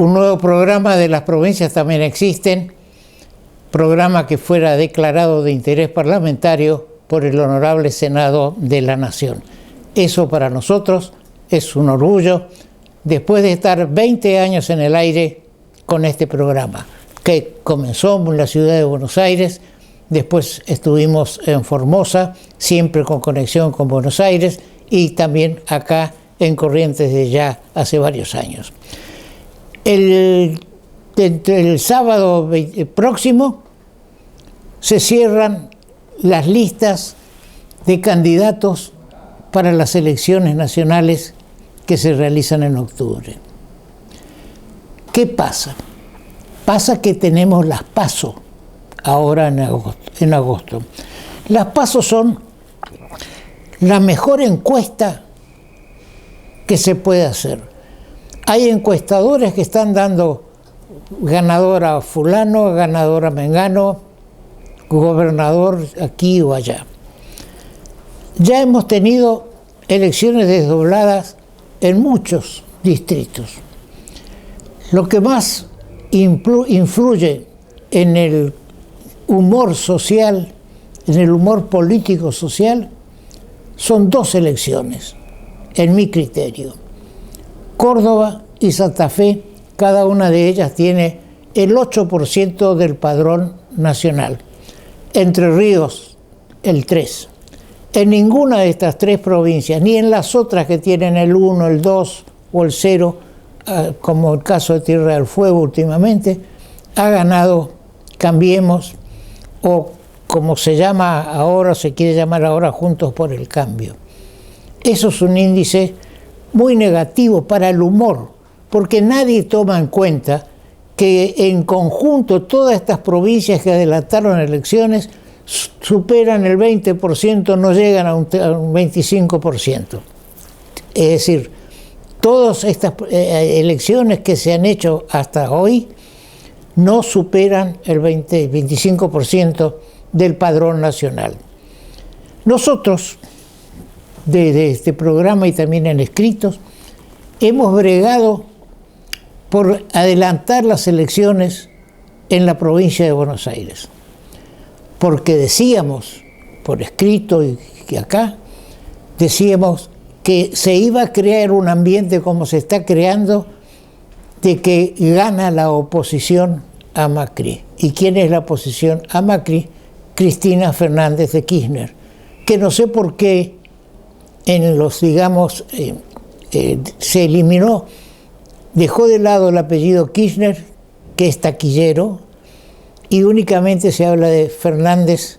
Un nuevo programa de las provincias también existen, programa que fuera declarado de interés parlamentario por el Honorable Senado de la Nación. Eso para nosotros es un orgullo, después de estar 20 años en el aire con este programa, que comenzó en la ciudad de Buenos Aires, después estuvimos en Formosa, siempre con conexión con Buenos Aires, y también acá en Corrientes de ya hace varios años. El sábado próximo se cierran las listas de candidatos para las elecciones nacionales que se realizan en octubre. ¿Qué pasa? Pasa que tenemos las PASO ahora en agosto. Las PASO son la mejor encuesta que se puede hacer. Hay encuestadores que están dando ganadora a fulano, ganadora a mengano, gobernador aquí o allá. Ya hemos tenido elecciones desdobladas en muchos distritos. Lo que más influye en el humor social, en el humor político social, son dos elecciones, en mi criterio. Córdoba y Santa Fe, cada una de ellas tiene el 8% del padrón nacional. Entre Ríos, el 3%. En ninguna de estas tres provincias, ni en las otras que tienen el 1, el 2 o el 0, como el caso de Tierra del Fuego últimamente, ha ganado Cambiemos, o como se llama ahora, se quiere llamar ahora, Juntos por el Cambio. Eso es un índice muy negativo para el humor, porque nadie toma en cuenta que en conjunto todas estas provincias que adelantaron elecciones superan el 20%, no llegan a un 25%. Es decir, todas estas elecciones que se han hecho hasta hoy no superan el 25% del padrón nacional. Nosotros, de este programa y también en escritos, hemos bregado por adelantar las elecciones en la provincia de Buenos Aires, porque decíamos, por escrito y acá, decíamos que se iba a crear un ambiente como se está creando, de que gana la oposición a Macri. ¿Y quién es la oposición a Macri? Cristina Fernández de Kirchner, que no sé por qué en los, digamos, se eliminó, dejó de lado el apellido Kirchner, que es taquillero, y únicamente se habla de Fernández.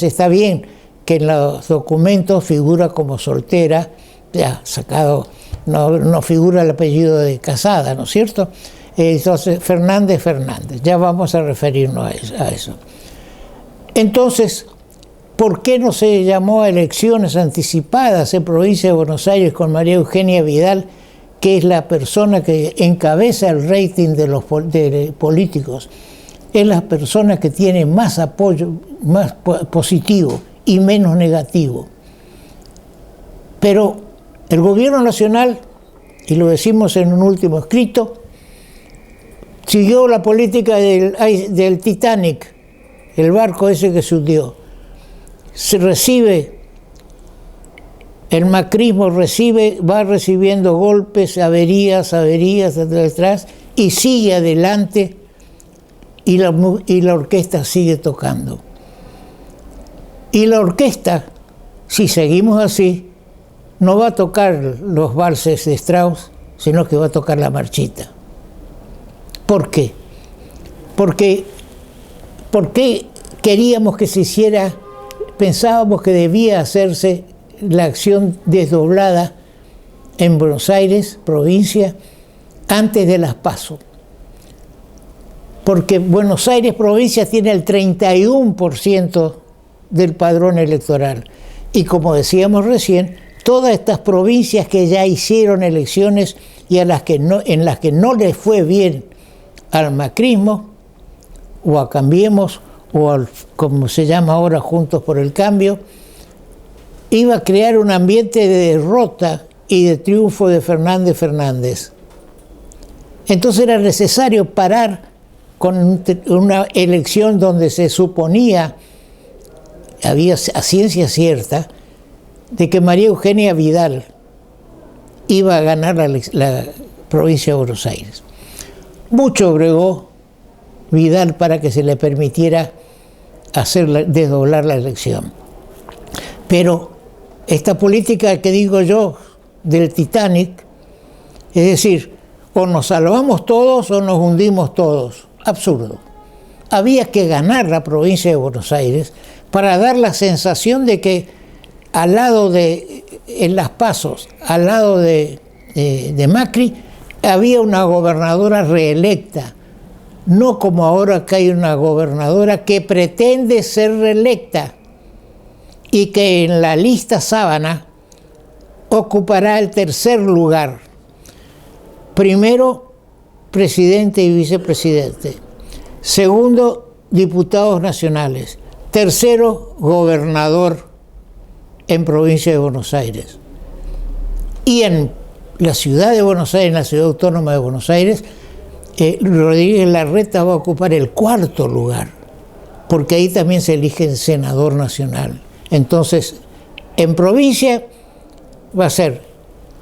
Está bien que en los documentos figura como soltera, ya sacado, no figura el apellido de casada, ¿no es cierto? Entonces, Fernández, ya vamos a referirnos a eso. Entonces, ¿por qué no se llamó a elecciones anticipadas en provincia de Buenos Aires con María Eugenia Vidal, que es la persona que encabeza el rating de los políticos? Es la persona que tiene más apoyo, más positivo y menos negativo. Pero el gobierno nacional, y lo decimos en un último escrito, siguió la política del Titanic, el barco ese que se hundió. Se recibe, el macrismo va recibiendo golpes, averías detrás, y sigue adelante, y la orquesta sigue tocando. Y la orquesta, si seguimos así, no va a tocar los valses de Strauss, sino que va a tocar la marchita. ¿Por qué? ¿Por qué queríamos que se hiciera, pensábamos que debía hacerse la acción desdoblada en Buenos Aires, provincia, antes de las PASO? Porque Buenos Aires, provincia, tiene el 31% del padrón electoral. Y como decíamos recién, todas estas provincias que ya hicieron elecciones y en las que no les fue bien al macrismo, o a Cambiemos, o al, como se llama ahora, Juntos por el Cambio, iba a crear un ambiente de derrota y de triunfo de Fernández. Entonces era necesario parar con una elección donde se suponía, había a ciencia cierta, de que María Eugenia Vidal iba a ganar la provincia de Buenos Aires. Mucho bregó Vidal para que se le permitiera desdoblar la elección. Pero esta política que digo yo del Titanic, es decir, o nos salvamos todos o nos hundimos todos. Absurdo. Había que ganar la provincia de Buenos Aires para dar la sensación de que al lado en las PASOs, al lado de Macri, había una gobernadora reelecta. No como ahora que hay una gobernadora que pretende ser reelecta y que en la lista sábana ocupará el tercer lugar. Primero, presidente y vicepresidente. Segundo, diputados nacionales. Tercero, gobernador en provincia de Buenos Aires. Y en la ciudad de Buenos Aires, en la ciudad autónoma de Buenos Aires, Rodríguez Larreta va a ocupar el cuarto lugar, porque ahí también se elige el senador nacional. Entonces, en provincia va a ser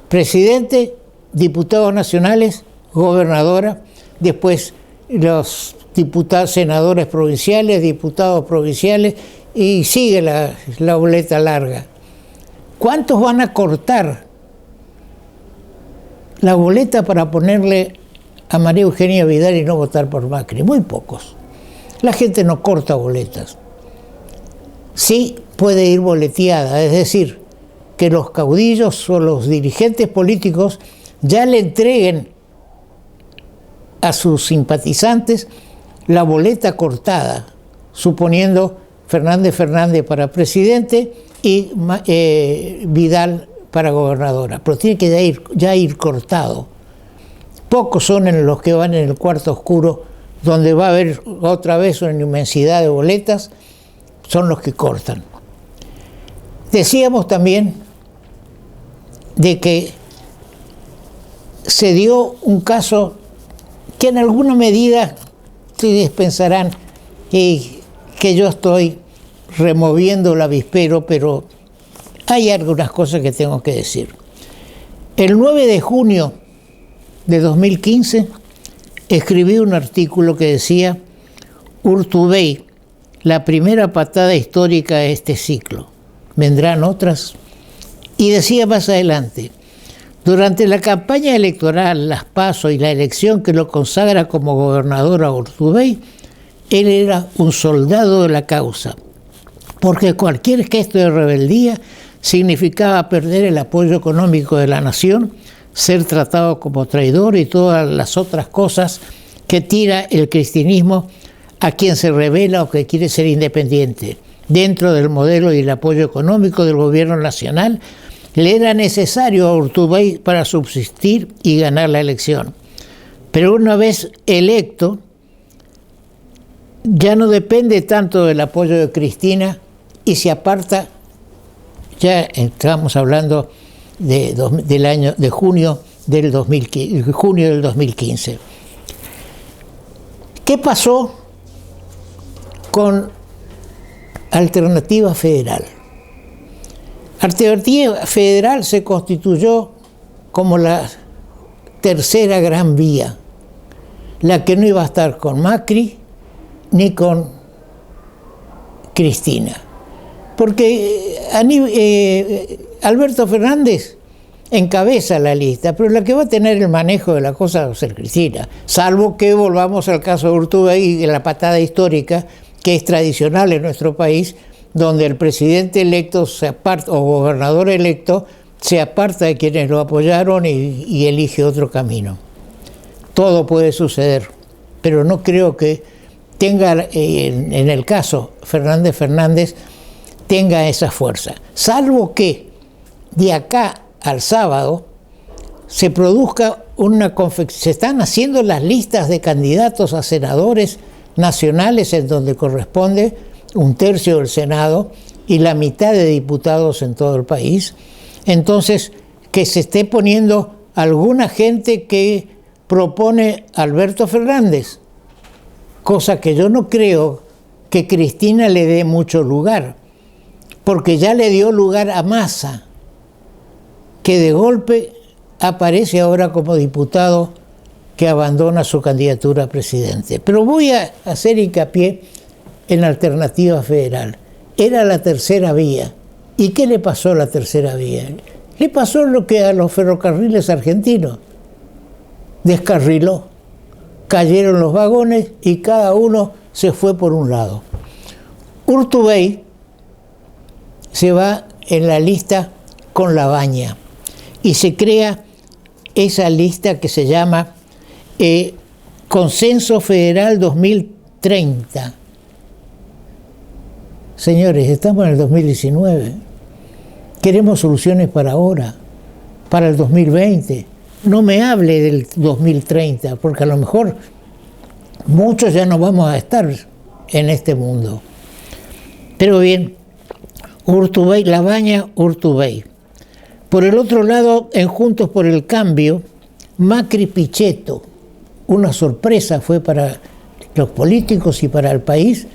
presidente, diputados nacionales, gobernadora, después los diputados, senadores provinciales, diputados provinciales, y sigue la boleta larga. ¿Cuántos van a cortar la boleta para ponerle a María Eugenia Vidal y no votar por Macri? Muy pocos. La gente no corta boletas. Sí puede ir boleteada, es decir, que los caudillos o los dirigentes políticos ya le entreguen a sus simpatizantes la boleta cortada, suponiendo Fernández para presidente y Vidal para gobernadora. Pero tiene que ya ir cortado. Pocos son los que van en el cuarto oscuro, donde va a haber otra vez una inmensidad de boletas, son los que cortan. Decíamos también de que se dio un caso que en alguna medida ustedes pensarán que yo estoy removiendo el avispero, pero hay algunas cosas que tengo que decir. El 9 de junio de 2015 escribí un artículo que decía: Urtubey, la primera patada histórica de este ciclo. Vendrán otras. Y decía más adelante: durante la campaña electoral, las PASO y la elección que lo consagra como gobernador a Urtubey, él era un soldado de la causa, porque cualquier gesto de rebeldía significaba perder el apoyo económico de la nación, ser tratado como traidor y todas las otras cosas que tira el cristianismo a quien se rebela o que quiere ser independiente. Dentro del modelo y el apoyo económico del gobierno nacional, le era necesario a Urtubey para subsistir y ganar la elección. Pero una vez electo, ya no depende tanto del apoyo de Cristina y se aparta, ya estamos hablando del año de junio del 2015. ¿Qué pasó con Alternativa Federal? Alternativa Federal se constituyó como la tercera gran vía, la que no iba a estar con Macri ni con Cristina. Porque Alberto Fernández encabeza la lista, pero la que va a tener el manejo de la cosa va a ser Cristina, salvo que volvamos al caso de Urtubey y de la patada histórica que es tradicional en nuestro país, donde el presidente electo se aparta, o gobernador electo se aparta de quienes lo apoyaron y elige otro camino. Todo puede suceder, pero no creo que tenga, en el caso Fernández, tenga esa fuerza, salvo que de acá al sábado se produzca se están haciendo las listas de candidatos a senadores nacionales en donde corresponde un tercio del Senado y la mitad de diputados en todo el país. Entonces, que se esté poniendo alguna gente que propone Alberto Fernández, cosa que yo no creo que Cristina le dé mucho lugar, porque ya le dio lugar a Massa, que de golpe aparece ahora como diputado que abandona su candidatura a presidente. Pero voy a hacer hincapié en la Alternativa Federal. Era la tercera vía. ¿Y qué le pasó a la tercera vía? Le pasó lo que a los ferrocarriles argentinos. Descarriló. Cayeron los vagones y cada uno se fue por un lado. Urtubey se va en la lista con Labaña y se crea esa lista que se llama Consenso Federal 2030. Señores, estamos en el 2019. Queremos soluciones para ahora, para el 2020. No me hable del 2030, porque a lo mejor muchos ya no vamos a estar en este mundo. Pero bien, Urtubey, Labaña, Urtubey. Por el otro lado, en Juntos por el Cambio, Macri Pichetto. Una sorpresa fue para los políticos y para el país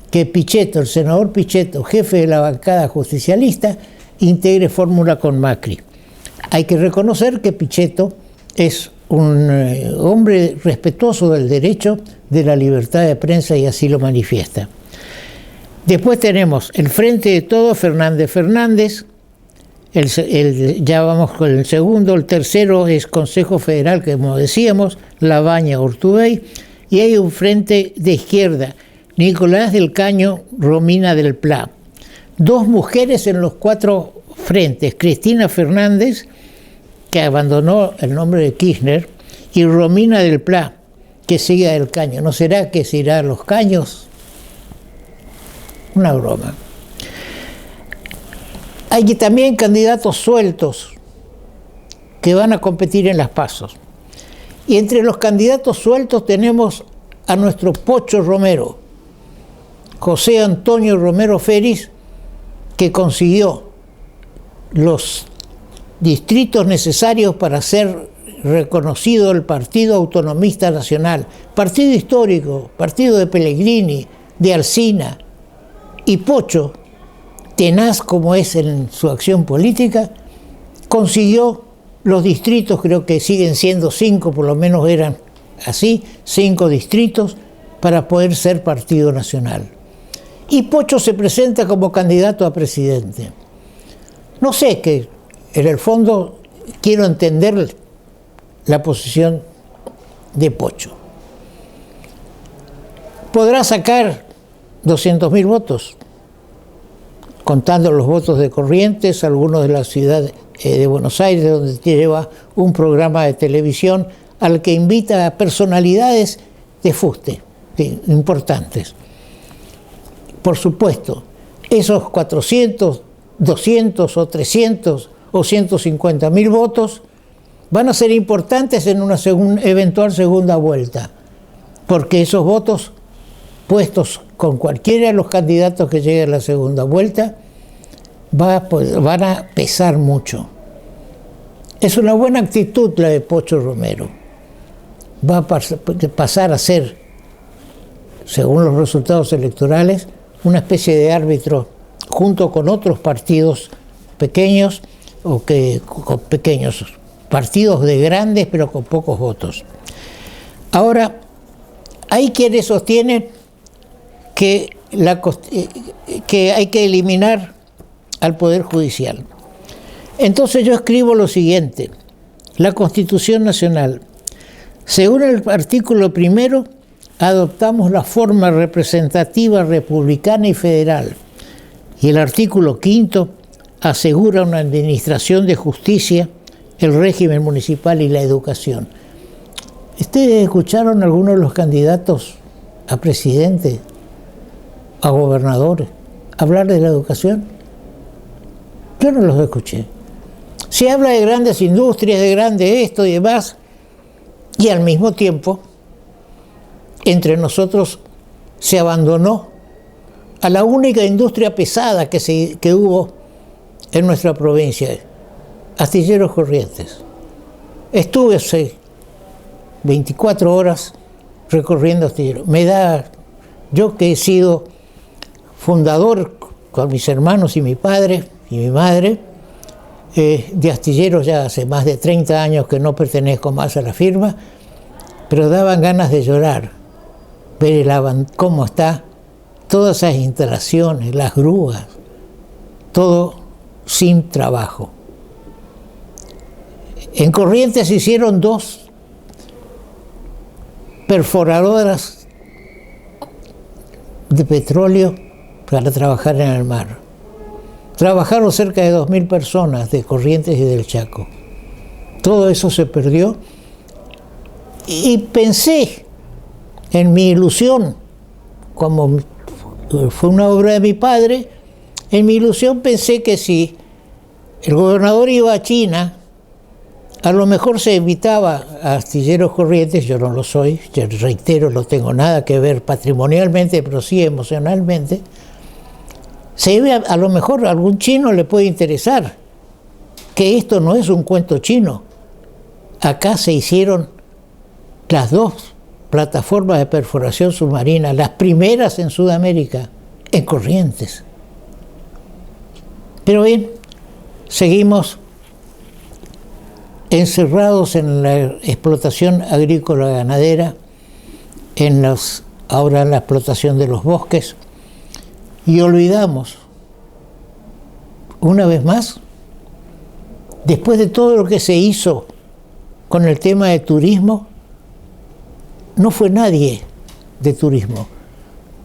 que Pichetto, el senador Pichetto, jefe de la bancada justicialista, integre fórmula con Macri. Hay que reconocer que Pichetto es un hombre respetuoso del derecho, de la libertad de prensa y así lo manifiesta. Después tenemos el Frente de Todos, Fernández, ya vamos con el segundo, el tercero es Consejo Federal, que como decíamos, Labaña, Urtubey, y hay un frente de izquierda, Nicolás del Caño, Romina del Pla. Dos mujeres en los cuatro frentes, Cristina Fernández, que abandonó el nombre de Kirchner, y Romina del Pla, que sigue a del Caño. ¿No será que se irá a los Caños? Una broma. Hay también candidatos sueltos que van a competir en las PASO. Y entre los candidatos sueltos tenemos a nuestro Pocho Romero, José Antonio Romero Feris, que consiguió los distritos necesarios para ser reconocido el Partido Autonomista Nacional, partido histórico, partido de Pellegrini, de Alsina, y Pocho, tenaz como es en su acción política, consiguió los distritos, creo que siguen siendo 5, por lo menos eran así, 5 distritos, para poder ser partido nacional. Y Pocho se presenta como candidato a presidente. No sé, que en el fondo quiero entender la posición de Pocho. Podrá sacar 200.000 votos, contando los votos de Corrientes, algunos de la ciudad de Buenos Aires, donde lleva un programa de televisión al que invita a personalidades de fuste, importantes. Por supuesto, esos 400, 200 o 300 o 150.000 votos van a ser importantes en una eventual segunda vuelta, porque esos votos puestos con cualquiera de los candidatos que lleguen a la segunda vuelta van a pesar mucho. Es una buena actitud la de Pocho Romero. Va a pasar a ser, según los resultados electorales, una especie de árbitro junto con otros partidos pequeños con pequeños partidos de grandes pero con pocos votos. Ahora, hay quienes sostienen que hay que eliminar al Poder Judicial. Entonces yo escribo lo siguiente: la Constitución Nacional, según el artículo 1, adoptamos la forma representativa republicana y federal, y el artículo 5 asegura una administración de justicia, el régimen municipal y la educación. ¿Ustedes escucharon a algunos de los candidatos a presidente, a gobernadores, hablar de la educación? Yo no los escuché. Se habla de grandes industrias, de grande esto y demás, y al mismo tiempo, entre nosotros se abandonó a la única industria pesada que hubo en nuestra provincia, Astilleros Corrientes. Estuve hace 24 horas recorriendo astilleros. Yo que he sido fundador con mis hermanos y mi padre y mi madre, de astilleros ya hace más de 30 años que no pertenezco más a la firma, pero daban ganas de llorar, ver cómo está, todas esas instalaciones, las grúas, todo sin trabajo. En Corrientes se hicieron 2 perforadoras de petróleo para trabajar en el mar. Trabajaron cerca de 2.000 personas de Corrientes y del Chaco. Todo eso se perdió y pensé en mi ilusión, como fue una obra de mi padre, en mi ilusión pensé que si el gobernador iba a China, a lo mejor se invitaba a Astilleros Corrientes. Yo no lo soy, yo reitero, no tengo nada que ver patrimonialmente, pero sí emocionalmente. A lo mejor a algún chino le puede interesar que esto no es un cuento chino. Acá se hicieron las 2 plataformas de perforación submarina, las primeras en Sudamérica, en Corrientes. Pero bien, seguimos encerrados en la explotación agrícola ganadera, ahora en la explotación de los bosques, y olvidamos, una vez más, después de todo lo que se hizo con el tema de turismo, no fue nadie de turismo.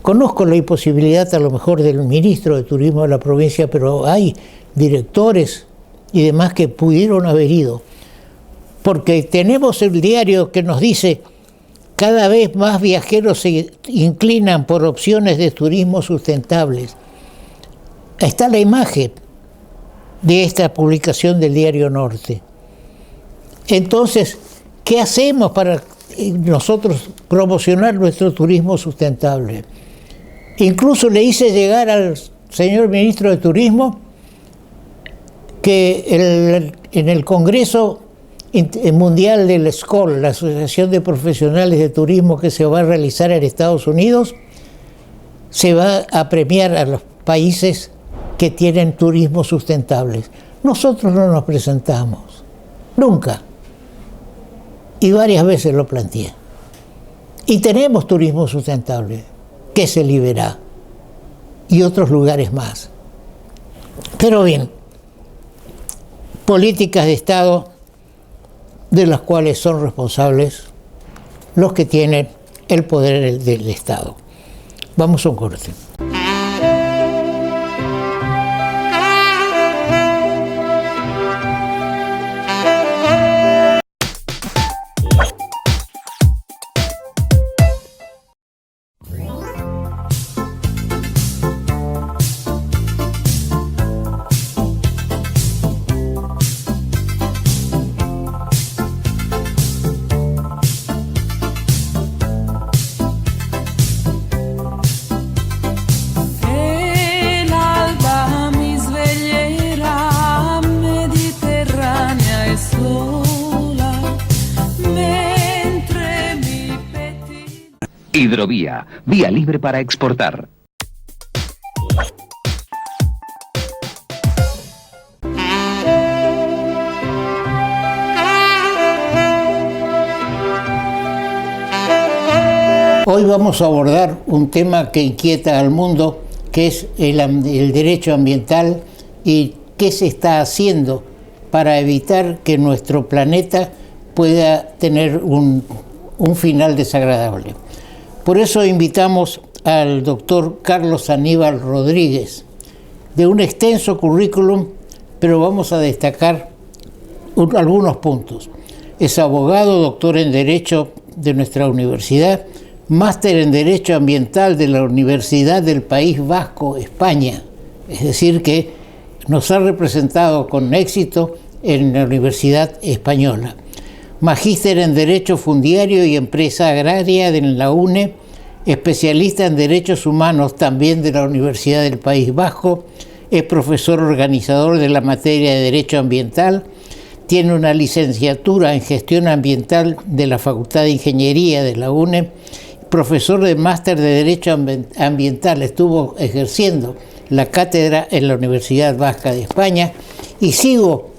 Conozco la imposibilidad a lo mejor del ministro de Turismo de la provincia, pero hay directores y demás que pudieron haber ido. Porque tenemos el diario que nos dice cada vez más viajeros se inclinan por opciones de turismo sustentables. Está la imagen de esta publicación del Diario Norte. Entonces, ¿qué hacemos para nosotros promocionar nuestro turismo sustentable? Incluso le hice llegar al señor ministro de Turismo que en el Congreso Mundial del SCOL, la Asociación de Profesionales de Turismo que se va a realizar en Estados Unidos, se va a premiar a los países que tienen turismo sustentables. Nosotros no nos presentamos, nunca. Y varias veces lo planteé. Y tenemos turismo sustentable, que se libera, y otros lugares más. Pero bien, políticas de Estado de las cuales son responsables los que tienen el poder del Estado. Vamos a un corte. Hidrovía, vía libre para exportar. Hoy vamos a abordar un tema que inquieta al mundo, que es el derecho ambiental y qué se está haciendo para evitar que nuestro planeta pueda tener un final desagradable. Por eso invitamos al doctor Carlos Aníbal Rodríguez, de un extenso currículum, pero vamos a destacar algunos puntos. Es abogado, doctor en Derecho de nuestra universidad, máster en Derecho Ambiental de la Universidad del País Vasco, España. Es decir, que nos ha representado con éxito en la Universidad Española. Magíster en Derecho Fundiario y Empresa Agraria de la UNE, especialista en Derechos Humanos también de la Universidad del País Vasco, es profesor organizador de la materia de Derecho Ambiental, tiene una licenciatura en Gestión Ambiental de la Facultad de Ingeniería de la UNE, profesor de máster de Derecho Ambiental, estuvo ejerciendo la cátedra en la Universidad Vasca de España, y sigo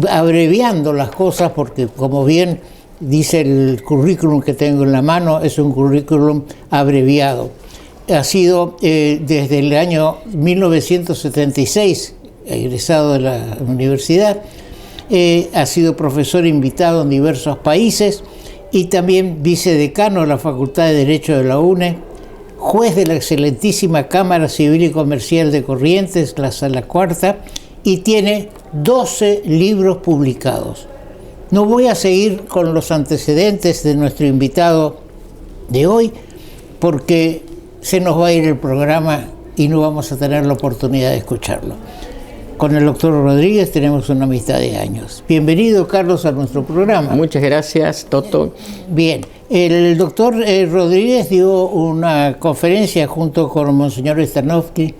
abreviando las cosas porque, como bien dice el currículum que tengo en la mano, es un currículum abreviado. Ha sido desde el año 1976 egresado de la universidad, ha sido profesor invitado en diversos países y también vicedecano de la Facultad de Derecho de la UNE, juez de la excelentísima Cámara Civil y Comercial de Corrientes, la Sala Cuarta, y tiene 12 libros publicados. No voy a seguir con los antecedentes de nuestro invitado de hoy porque se nos va a ir el programa y no vamos a tener la oportunidad de escucharlo. Con el doctor Rodríguez tenemos una amistad de años. Bienvenido, Carlos, a nuestro programa. Muchas gracias, Toto. Bien, el doctor Rodríguez dio una conferencia junto con Monseñor Stanovsky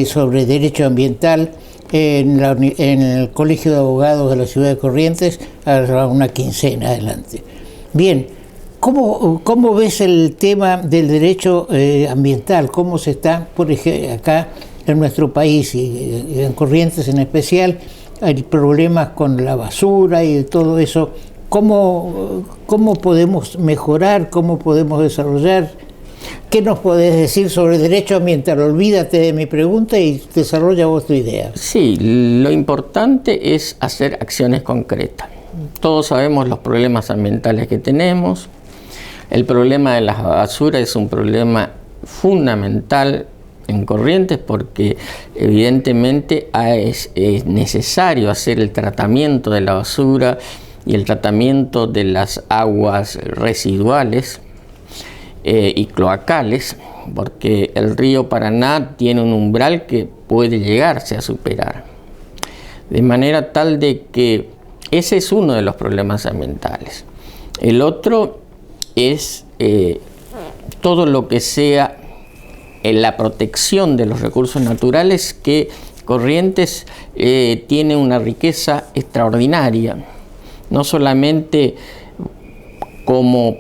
sobre derecho ambiental en el Colegio de Abogados de la Ciudad de Corrientes a una quincena adelante. Bien, ¿cómo ves el tema del derecho ambiental? ¿Cómo se está, por ejemplo, acá en nuestro país y en Corrientes en especial? Hay problemas con la basura y todo eso. ¿Cómo podemos mejorar? ¿Cómo podemos desarrollar? ¿Qué nos podés decir sobre el derecho ambiental? Olvídate de mi pregunta y desarrolla vos tu idea. Sí, lo importante es hacer acciones concretas. Todos sabemos los problemas ambientales que tenemos. El problema de la basura es un problema fundamental en Corrientes porque evidentemente es necesario hacer el tratamiento de la basura y el tratamiento de las aguas residuales y cloacales, porque el río Paraná tiene un umbral que puede llegarse a superar. De manera tal de que ese es uno de los problemas ambientales. El otro es todo lo que sea la protección de los recursos naturales, que Corrientes tiene una riqueza extraordinaria, no solamente como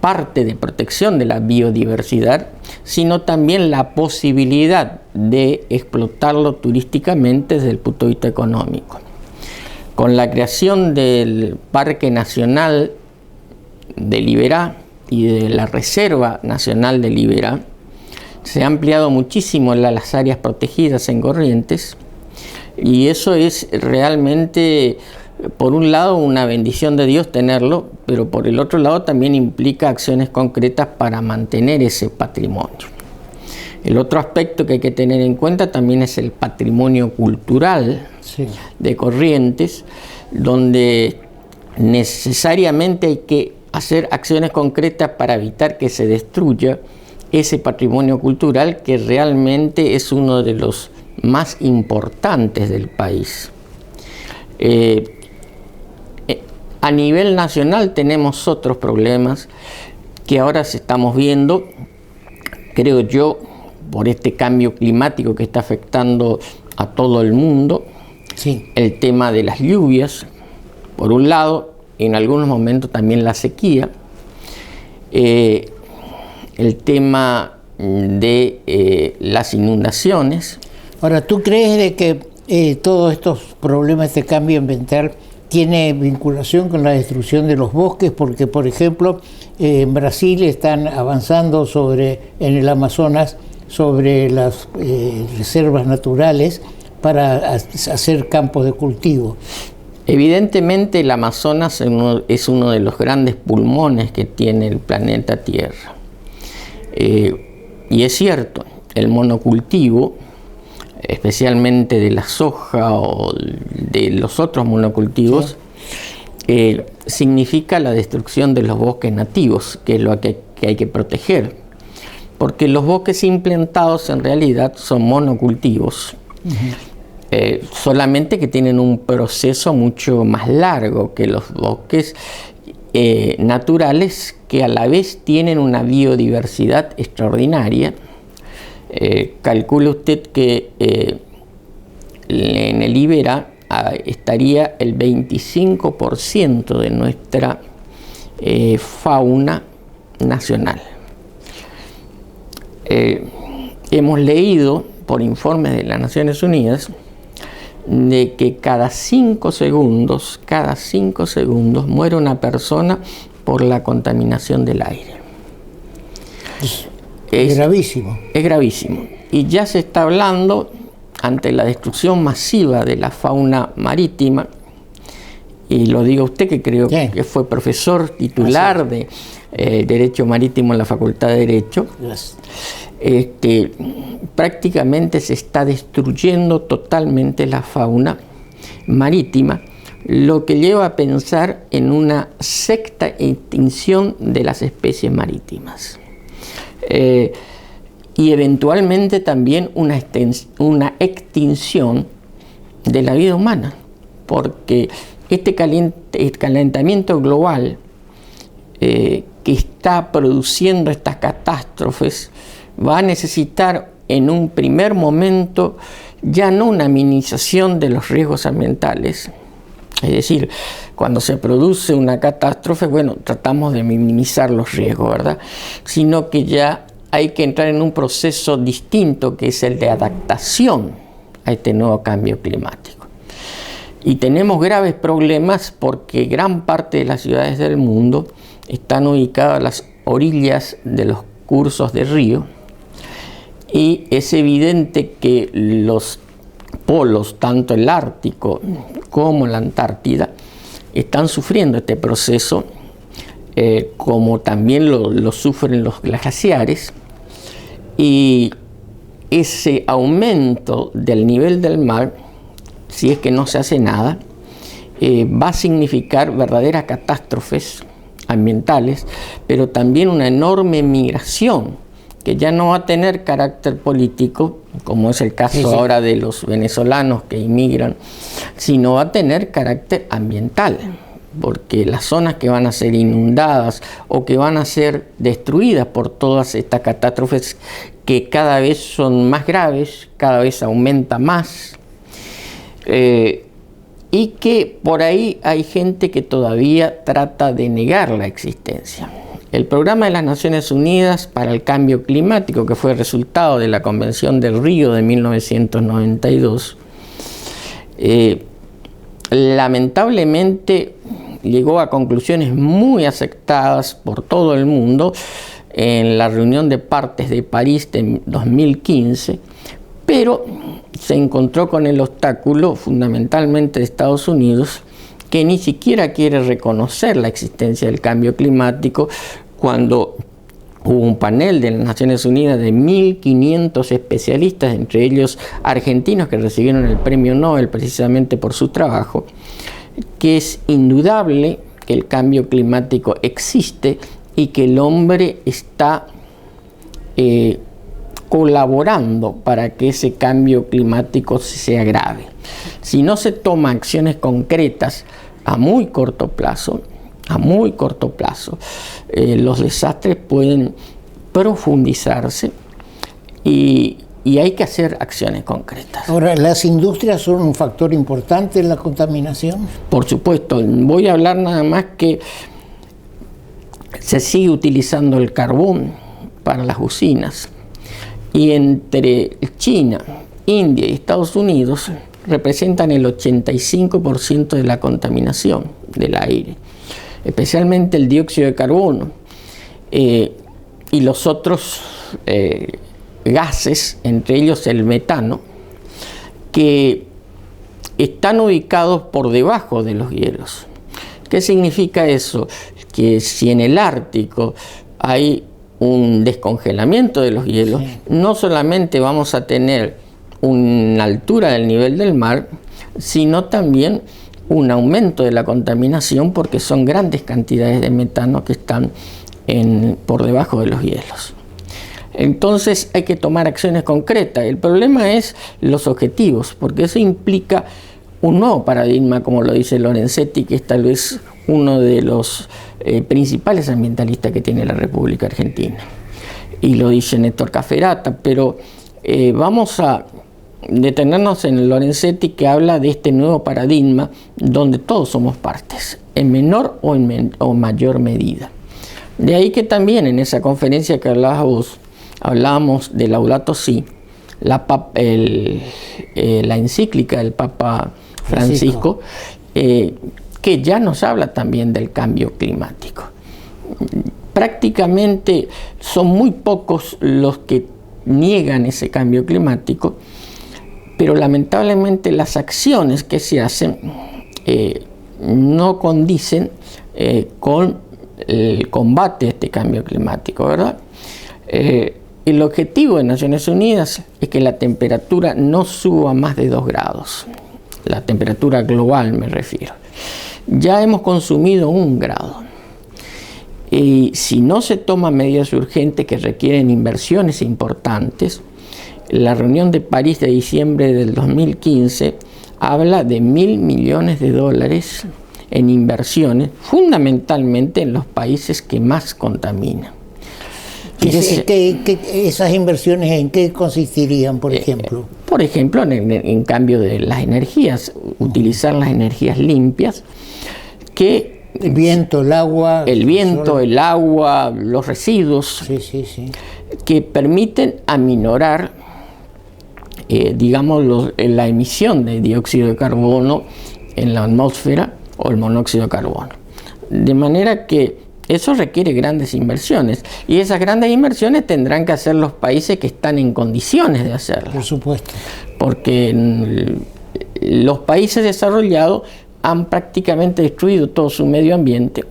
parte de protección de la biodiversidad, sino también la posibilidad de explotarlo turísticamente desde el punto de vista económico. Con la creación del Parque Nacional de Liberá y de la Reserva Nacional de Liberá, se ha ampliado muchísimo las áreas protegidas en Corrientes, y eso es realmente, por un lado, una bendición de Dios tenerlo, pero por el otro lado también implica acciones concretas para mantener ese patrimonio. El otro aspecto que hay que tener en cuenta también es el patrimonio cultural de Corrientes, donde necesariamente hay que hacer acciones concretas para evitar que se destruya ese patrimonio cultural, que realmente es uno de los más importantes del país. A nivel nacional tenemos otros problemas que ahora estamos viendo, creo yo, por este cambio climático que está afectando a todo el mundo. Sí. El tema de las lluvias, por un lado, en algunos momentos también la sequía, el tema de las inundaciones. Ahora, ¿tú crees de que todos estos problemas de cambio ambiental tiene vinculación con la destrucción de los bosques? Porque, por ejemplo, en Brasil están avanzando en el Amazonas sobre las reservas naturales para hacer campos de cultivo. Evidentemente el Amazonas es uno de los grandes pulmones que tiene el planeta Tierra. Y es cierto, el monocultivo, especialmente de la soja o de los otros monocultivos, significa la destrucción de los bosques nativos, que es lo que hay que proteger. Porque los bosques implantados en realidad son monocultivos, solamente que tienen un proceso mucho más largo que los bosques naturales, que a la vez tienen una biodiversidad extraordinaria. Calcule usted que en el Iberá estaría el 25% de nuestra fauna nacional. Hemos leído por informes de las Naciones Unidas de que cada 5 segundos muere una persona por la contaminación del aire. Es gravísimo. Es gravísimo. Y ya se está hablando, ante la destrucción masiva de la fauna marítima, y lo digo usted que creo que fue profesor titular de Derecho Marítimo en la Facultad de Derecho, prácticamente se está destruyendo totalmente la fauna marítima, lo que lleva a pensar en una sexta extinción de las especies marítimas. Y eventualmente también una extinción de la vida humana, porque este calentamiento global que está produciendo estas catástrofes va a necesitar en un primer momento ya no una minimización de los riesgos ambientales. Es decir, cuando se produce una catástrofe, bueno, tratamos de minimizar los riesgos, ¿verdad? Sino que ya hay que entrar en un proceso distinto, que es el de adaptación a este nuevo cambio climático. Y tenemos graves problemas porque gran parte de las ciudades del mundo están ubicadas a las orillas de los cursos de río, y es evidente que los polos, tanto el Ártico como la Antártida, están sufriendo este proceso, como también lo sufren los glaciares, y ese aumento del nivel del mar, si es que no se hace nada, va a significar verdaderas catástrofes ambientales, pero también una enorme migración que ya no va a tener carácter político, como es el caso ahora de los venezolanos que inmigran, sino va a tener carácter ambiental, porque las zonas que van a ser inundadas o que van a ser destruidas por todas estas catástrofes, que cada vez son más graves, cada vez aumenta más, y que por ahí hay gente que todavía trata de negar la existencia. El Programa de las Naciones Unidas para el Cambio Climático, que fue el resultado de la Convención del Río de 1992, lamentablemente llegó a conclusiones muy aceptadas por todo el mundo en la reunión de partes de París de 2015, pero se encontró con el obstáculo fundamentalmente de Estados Unidos, que ni siquiera quiere reconocer la existencia del cambio climático, cuando hubo un panel de las Naciones Unidas de 1.500 especialistas, entre ellos argentinos que recibieron el premio Nobel precisamente por su trabajo, que es indudable que el cambio climático existe y que el hombre está colaborando para que ese cambio climático se agrave. Si no se toman acciones concretas a muy corto plazo, los desastres pueden profundizarse y hay que hacer acciones concretas. Ahora, ¿las industrias son un factor importante en la contaminación? Por supuesto, voy a hablar nada más que se sigue utilizando el carbón para las usinas, y entre China, India y Estados Unidos representan el 85% de la contaminación del aire, especialmente el dióxido de carbono y los otros gases, entre ellos el metano, que están ubicados por debajo de los hielos. ¿Qué significa eso? Que si en el Ártico hay un descongelamiento de los hielos, no solamente vamos a tener una altura del nivel del mar, sino también un aumento de la contaminación, porque son grandes cantidades de metano que están por debajo de los hielos. Entonces hay que tomar acciones concretas. El problema es los objetivos, porque eso implica un nuevo paradigma, como lo dice Lorenzetti, que es tal vez uno de los principales ambientalistas que tiene la República Argentina. Y lo dice Néstor Cafferata, pero vamos a detenernos en Lorenzetti, que habla de este nuevo paradigma donde todos somos partes, en menor o mayor medida. De ahí que también en esa conferencia que hablábamos de Laudato Si, la encíclica del Papa Francisco, que ya nos habla también del cambio climático. Prácticamente son muy pocos los que niegan ese cambio climático, pero lamentablemente las acciones que se hacen no condicen con el combate a este cambio climático, ¿verdad? El objetivo de Naciones Unidas es que la temperatura no suba más de 2 grados, la temperatura global me refiero. Ya hemos consumido 1 grado. Y si no se toman medidas urgentes que requieren inversiones importantes, la reunión de París de diciembre del 2015 habla de $1.000 millones en inversiones, fundamentalmente en los países que más contaminan. ¿Esas inversiones en qué consistirían, por ejemplo? Por ejemplo, en cambio de las energías, utilizar las energías limpias, que el viento, el agua. El agua, los residuos, que permiten aminorar, digamos, la emisión de dióxido de carbono en la atmósfera o el monóxido de carbono. De manera que eso requiere grandes inversiones, y esas grandes inversiones tendrán que hacer los países que están en condiciones de hacerlo. Por supuesto. Porque los países desarrollados han prácticamente destruido todo su medio ambiente,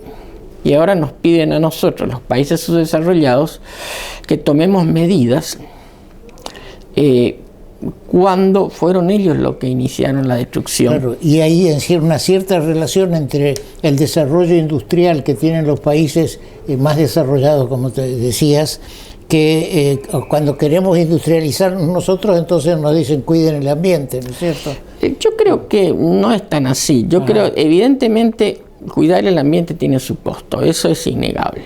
y ahora nos piden a nosotros, los países subdesarrollados, que tomemos medidas cuando fueron ellos los que iniciaron la destrucción. Claro, y ahí una cierta relación entre el desarrollo industrial que tienen los países más desarrollados, como te decías, que cuando queremos industrializar nosotros, entonces nos dicen cuiden el ambiente, ¿no es cierto? Yo creo que no es tan así. Yo creo, evidentemente, cuidar el ambiente tiene su costo, eso es innegable.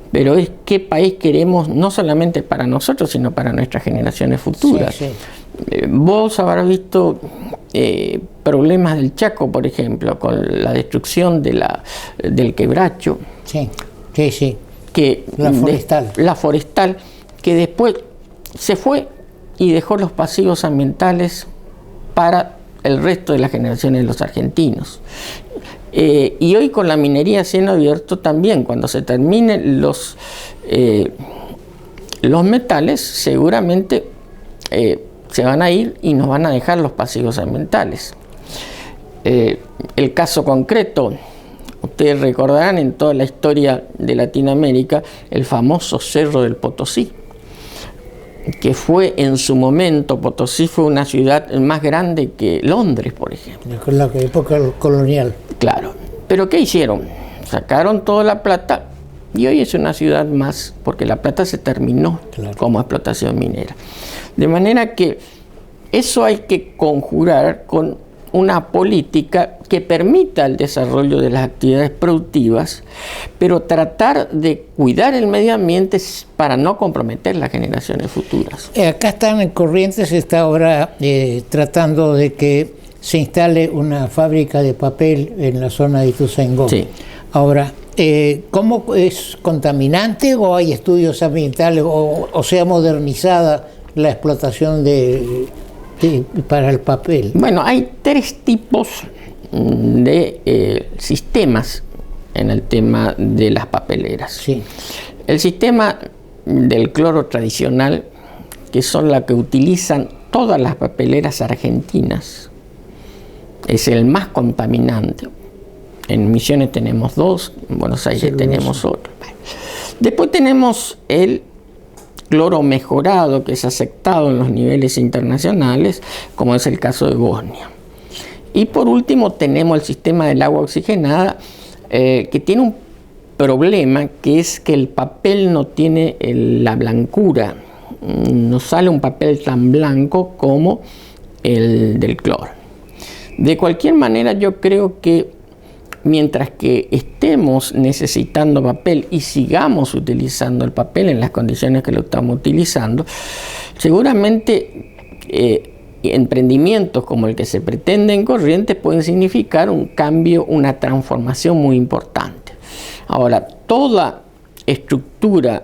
Pero es qué país queremos, no solamente para nosotros, sino para nuestras generaciones futuras. Sí, sí. Vos habrás visto problemas del Chaco, por ejemplo, con la destrucción del quebracho. Sí, sí, sí. La forestal, que después se fue y dejó los pasivos ambientales para el resto de las generaciones de los argentinos. Y hoy con la minería a cielo abierto también, cuando se terminen los metales, seguramente se van a ir y nos van a dejar los pasivos ambientales. El caso concreto, ustedes recordarán en toda la historia de Latinoamérica, el famoso Cerro del Potosí, que fue en su momento, Potosí fue una ciudad más grande que Londres, por ejemplo. En la época colonial. Claro. ¿Pero qué hicieron? Sacaron toda la plata y hoy es una ciudad más, porque la plata se terminó como explotación minera. De manera que eso hay que conjurar con una política que permita el desarrollo de las actividades productivas, pero tratar de cuidar el medio ambiente para no comprometer las generaciones futuras. Acá están en Corrientes, se está ahora tratando de que se instale una fábrica de papel en la zona de Ituzaingó. Sí. Ahora, ¿cómo es contaminante o hay estudios ambientales o sea modernizada la explotación para el papel? Bueno, hay 3 tipos de sistemas en el tema de las papeleras. Sí. El sistema del cloro tradicional, que son las que utilizan todas las papeleras argentinas, es el más contaminante. En Misiones tenemos 2, en Buenos Aires tenemos otro. Después tenemos el cloro mejorado, que es aceptado en los niveles internacionales, como es el caso de Bosnia. Y por último tenemos el sistema del agua oxigenada, que tiene un problema, que es que el papel no tiene la blancura, no sale un papel tan blanco como el del cloro. De cualquier manera, yo creo que mientras que estemos necesitando papel y sigamos utilizando el papel en las condiciones que lo estamos utilizando, seguramente emprendimientos como el que se pretende en Corrientes pueden significar un cambio, una transformación muy importante. Ahora, toda estructura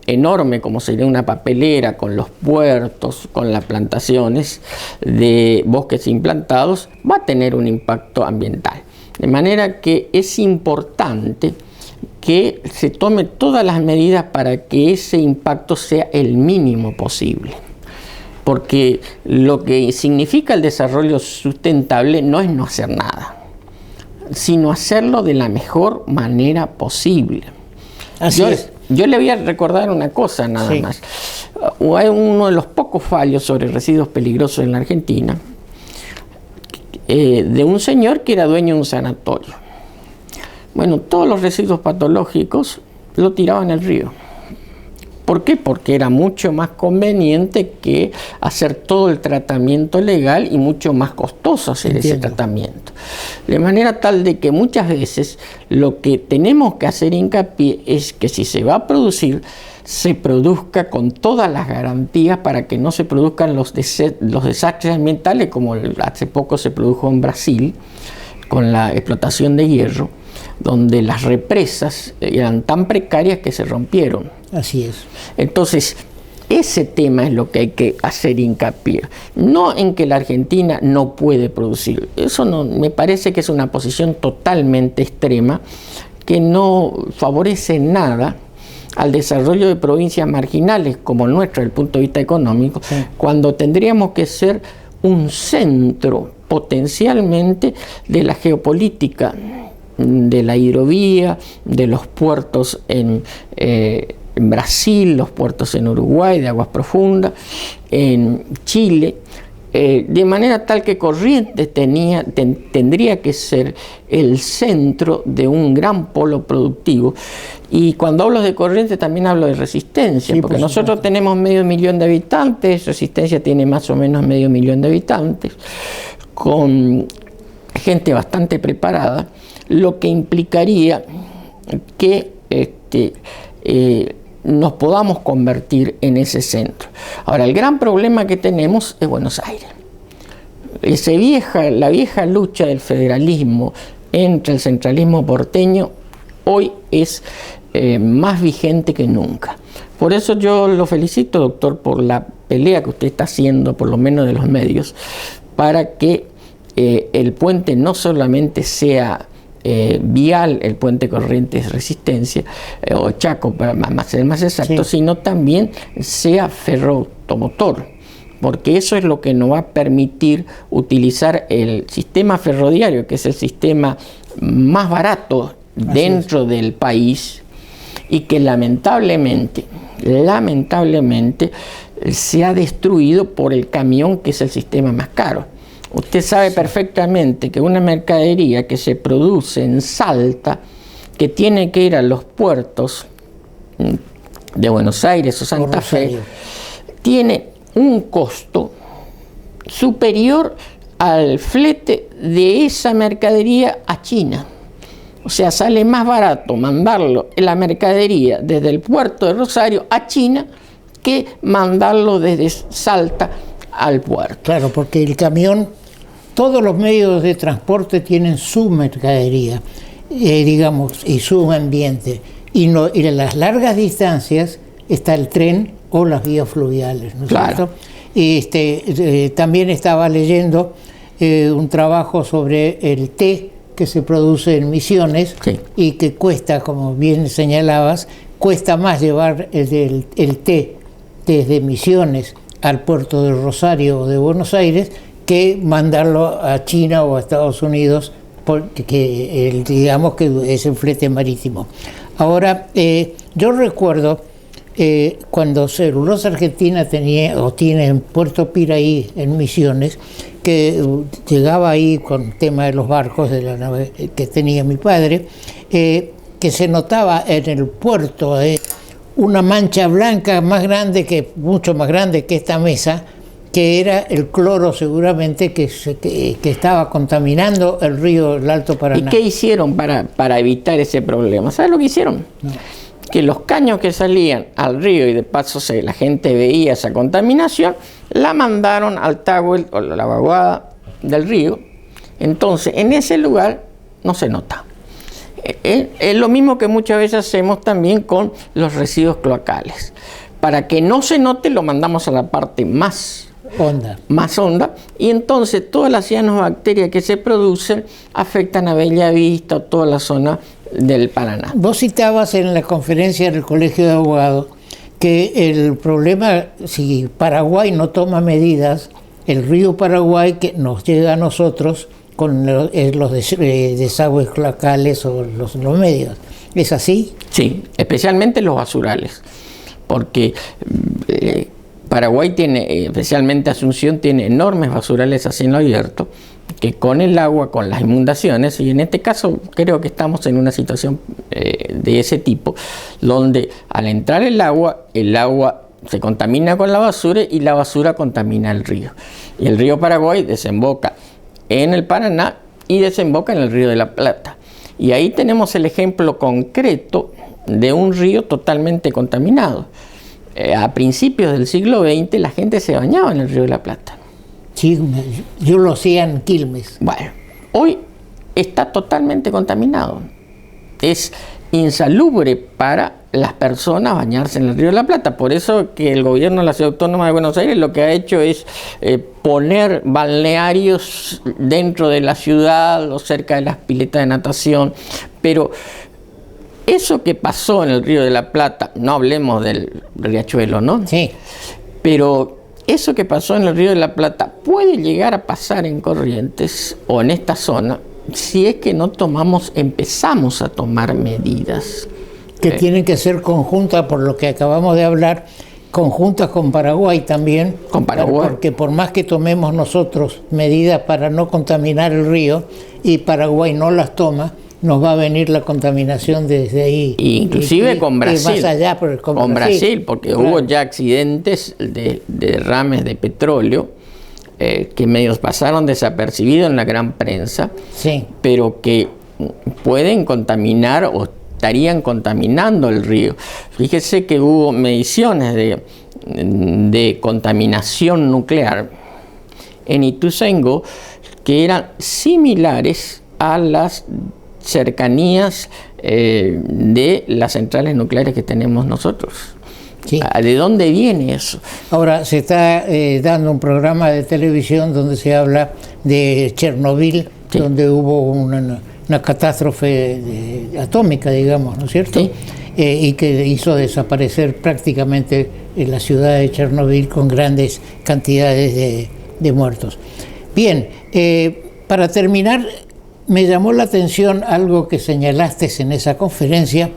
enorme como sería una papelera con los puertos, con las plantaciones de bosques implantados, va a tener un impacto ambiental. De manera que es importante que se tome todas las medidas para que ese impacto sea el mínimo posible. Porque lo que significa el desarrollo sustentable no es no hacer nada, sino hacerlo de la mejor manera posible. Yo le voy a recordar una cosa nada más. Hay uno de los pocos fallos sobre residuos peligrosos en la Argentina, de un señor que era dueño de un sanatorio. Bueno, todos los residuos patológicos lo tiraban al río. ¿Por qué? Porque era mucho más conveniente que hacer todo el tratamiento legal y mucho más costoso hacer ese tratamiento. De manera tal de que muchas veces lo que tenemos que hacer hincapié es que si se va a producir, se produzca con todas las garantías para que no se produzcan los desastres ambientales como hace poco se produjo en Brasil con la explotación de hierro, donde las represas eran tan precarias que se rompieron. Así es. Entonces, ese tema es lo que hay que hacer hincapié. No en que la Argentina no puede producir. Eso no, me parece que es una posición totalmente extrema que no favorece nada al desarrollo de provincias marginales como el nuestro desde el punto de vista económico, cuando tendríamos que ser un centro potencialmente de la geopolítica, de la hidrovía, de los puertos en Brasil, los puertos en Uruguay de aguas profundas, en Chile, de manera tal que Corrientes tendría que ser el centro de un gran polo productivo. Y cuando hablo de Corrientes también hablo de Resistencia, porque nosotros tenemos 500.000 de habitantes, Resistencia tiene más o menos 500.000 de habitantes, con gente bastante preparada, lo que implicaría que nos podamos convertir en ese centro. Ahora, el gran problema que tenemos es Buenos Aires. La vieja lucha del federalismo entre el centralismo porteño hoy es más vigente que nunca. Por eso yo lo felicito, doctor, por la pelea que usted está haciendo, por lo menos de los medios, para que el puente no solamente sea vial, el puente Corrientes Resistencia, o Chaco, para ser más exacto, sino también sea ferroautomotor, porque eso es lo que nos va a permitir utilizar el sistema ferroviario, que es el sistema más barato dentro del país, y que lamentablemente se ha destruido por el camión, que es el sistema más caro. Usted sabe perfectamente que una mercadería que se produce en Salta, que tiene que ir a los puertos de Buenos Aires o Santa Fe, tiene un costo superior al flete de esa mercadería a China. O sea, sale más barato mandarlo en la mercadería desde el puerto de Rosario a China que mandarlo desde Salta al puerto. Claro, porque el camión, todos los medios de transporte tienen su mercadería, digamos, y su ambiente. Y en las largas distancias está el tren o las vías fluviales, ¿no es cierto? Y también estaba leyendo un trabajo sobre el té que se produce en Misiones, y que cuesta, como bien señalabas, cuesta más llevar el té desde Misiones al puerto de Rosario o de Buenos Aires que mandarlo a China o a Estados Unidos, porque digamos que es el flete marítimo. Ahora, yo recuerdo cuando Celulosa Argentina tiene en Puerto Piraí, en Misiones, que llegaba ahí con el tema de los barcos de la nave que tenía mi padre, que se notaba en el puerto una mancha blanca mucho más grande que esta mesa, que era el cloro seguramente que estaba contaminando el río del Alto Paraná. ¿Y qué hicieron para evitar ese problema? ¿Sabes lo que hicieron? No. que los caños que salían al río y de paso la gente veía esa contaminación, la mandaron al tagüe o la vaguada del río. Entonces, en ese lugar no se nota. Es lo mismo que muchas veces hacemos también con los residuos cloacales. Para que no se note, lo mandamos a la parte más honda, y entonces todas las cianobacterias que se producen afectan a Bellavista o toda la zona del Paraná. Vos citabas en la conferencia del Colegio de Abogados que el problema, si Paraguay no toma medidas, el río Paraguay que nos llega a nosotros con los desagües cloacales o los medios. ¿Es así? Sí, especialmente los basurales, porque Paraguay tiene, especialmente Asunción, tiene enormes basurales a cielo abierto, que con el agua, con las inundaciones, y en este caso creo que estamos en una situación de ese tipo, donde al entrar el agua se contamina con la basura y la basura contamina el río. Y el río Paraguay desemboca en el Paraná y desemboca en el río de la Plata. Y ahí tenemos el ejemplo concreto de un río totalmente contaminado. A principios del siglo XX la gente se bañaba en el río de la Plata. Sí, yo lo hacía en Quilmes. Bueno, hoy está totalmente contaminado. Es insalubre para las personas bañarse en el río de la Plata. Por eso que el gobierno de la Ciudad Autónoma de Buenos Aires lo que ha hecho es poner balnearios dentro de la ciudad o cerca de las piletas de natación. Pero eso que pasó en el río de la Plata, no hablemos del riachuelo, ¿no? Sí. Pero eso que pasó en el río de la Plata puede llegar a pasar en Corrientes o en esta zona si es que no empezamos a tomar medidas. Que tienen que ser conjuntas, por lo que acabamos de hablar, conjuntas con Paraguay también. Con Paraguay. Porque por más que tomemos nosotros medidas para no contaminar el río y Paraguay no las toma, nos va a venir la contaminación desde ahí. Inclusive con Brasil. Más allá, con Brasil, porque claro, hubo ya accidentes de derrames de petróleo que medios pasaron desapercibidos en la gran prensa, sí, pero que pueden contaminar o estarían contaminando el río. Fíjese que hubo mediciones de contaminación nuclear en Ituzaingó que eran similares a las cercanías de las centrales nucleares que tenemos nosotros. Sí. ¿De dónde viene eso? Ahora se está dando un programa de televisión donde se habla de Chernobyl, sí, donde hubo una catástrofe atómica, digamos, ¿no es cierto? Sí. Y que hizo desaparecer prácticamente la ciudad de Chernobyl con grandes cantidades de muertos. Bien, para terminar, me llamó la atención algo que señalaste en esa conferencia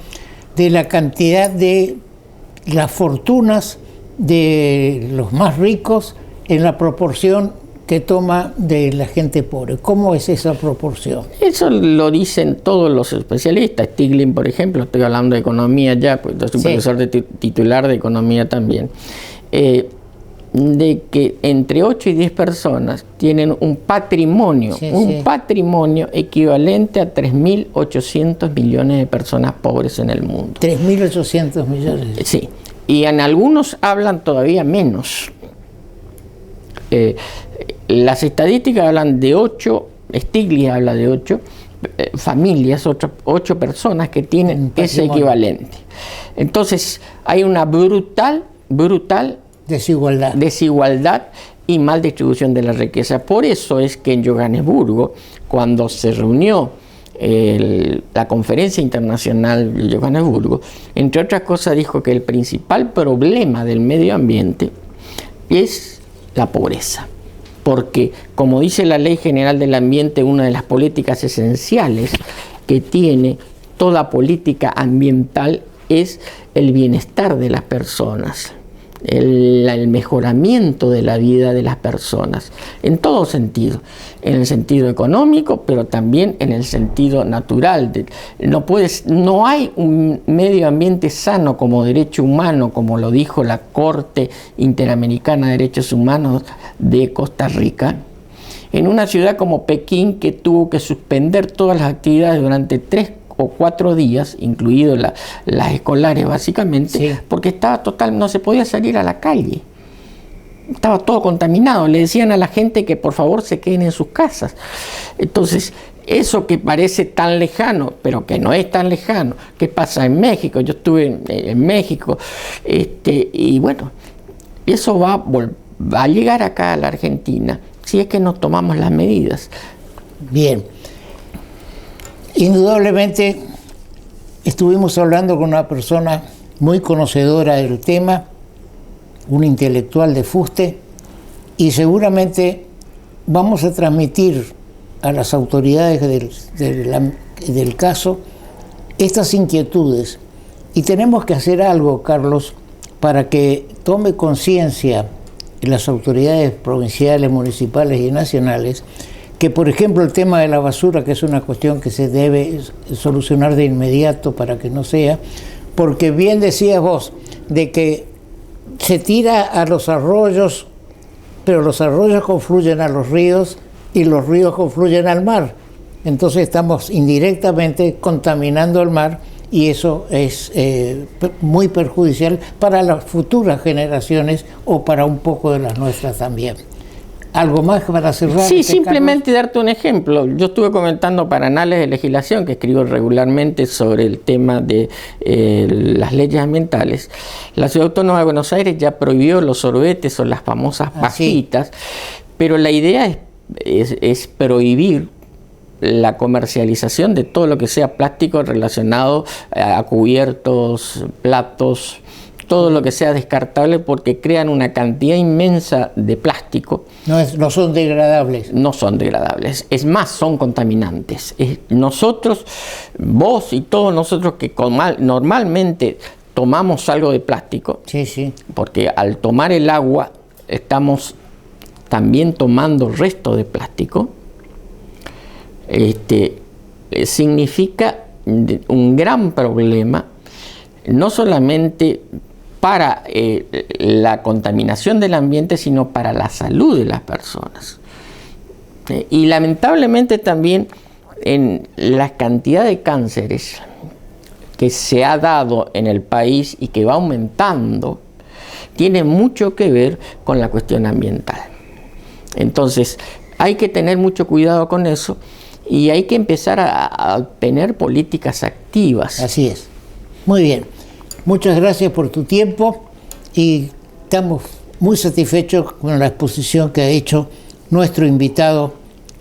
de la cantidad de las fortunas de los más ricos en la proporción que toma de la gente pobre. ¿Cómo es esa proporción? Eso lo dicen todos los especialistas. Stiglitz, por ejemplo, estoy hablando de economía ya, pues yo soy profesor titular de economía también. De que entre 8 y 10 personas tienen un patrimonio, patrimonio equivalente a 3.800 millones de personas pobres en el mundo. 3.800 millones. Sí, y en algunos hablan todavía menos. Las estadísticas hablan de 8, Stiglitz habla de 8 familias, 8 personas que tienen ese equivalente. Entonces hay una brutal desigualdad y mal distribución de la riqueza. Por eso es que en Johannesburgo, cuando se reunió la conferencia internacional de Johannesburgo, entre otras cosas dijo que el principal problema del medio ambiente es la pobreza. Porque, como dice la Ley General del Ambiente, una de las políticas esenciales que tiene toda política ambiental es el bienestar de las personas. El mejoramiento de la vida de las personas, en todo sentido, en el sentido económico, pero también en el sentido natural. No hay un medio ambiente sano como derecho humano, como lo dijo la Corte Interamericana de Derechos Humanos de Costa Rica, en una ciudad como Pekín, que tuvo que suspender todas las actividades durante o 4 días, incluidos las escolares básicamente, sí, porque estaba no se podía salir a la calle. Estaba todo contaminado. Le decían a la gente que por favor se queden en sus casas. Entonces, eso que parece tan lejano, pero que no es tan lejano, ¿qué pasa en México? Yo estuve en México, y bueno, eso va a llegar acá a la Argentina si es que no tomamos las medidas. Bien. Indudablemente estuvimos hablando con una persona muy conocedora del tema, un intelectual de fuste, y seguramente vamos a transmitir a las autoridades del caso estas inquietudes. Y tenemos que hacer algo, Carlos, para que tome conciencia las autoridades provinciales, municipales y nacionales, que por ejemplo el tema de la basura, que es una cuestión que se debe solucionar de inmediato para que no sea, porque bien decías vos, de que se tira a los arroyos, pero los arroyos confluyen a los ríos y los ríos confluyen al mar. Entonces estamos indirectamente contaminando el mar y eso es muy perjudicial para las futuras generaciones o para un poco de las nuestras también. ¿Algo más para cerrar? Sí, simplemente darte un ejemplo. Yo estuve comentando para Anales de Legislación, que escribo regularmente sobre el tema de las leyes ambientales. La Ciudad Autónoma de Buenos Aires ya prohibió los sorbetes o las famosas pajitas, pero la idea es prohibir la comercialización de todo lo que sea plástico relacionado a cubiertos, platos, todo lo que sea descartable, porque crean una cantidad inmensa de plástico. No son degradables. No son degradables, es más, son contaminantes. Nosotros, vos y todos nosotros que normalmente tomamos algo de plástico, sí, sí, porque al tomar el agua estamos también tomando el resto de plástico, significa un gran problema, no solamente para la contaminación del ambiente, sino para la salud de las personas. Y lamentablemente también en la cantidad de cánceres que se ha dado en el país y que va aumentando, tiene mucho que ver con la cuestión ambiental. Entonces, hay que tener mucho cuidado con eso y hay que empezar a tener políticas activas. Así es. Muy bien. Muchas gracias por tu tiempo y estamos muy satisfechos con la exposición que ha hecho nuestro invitado,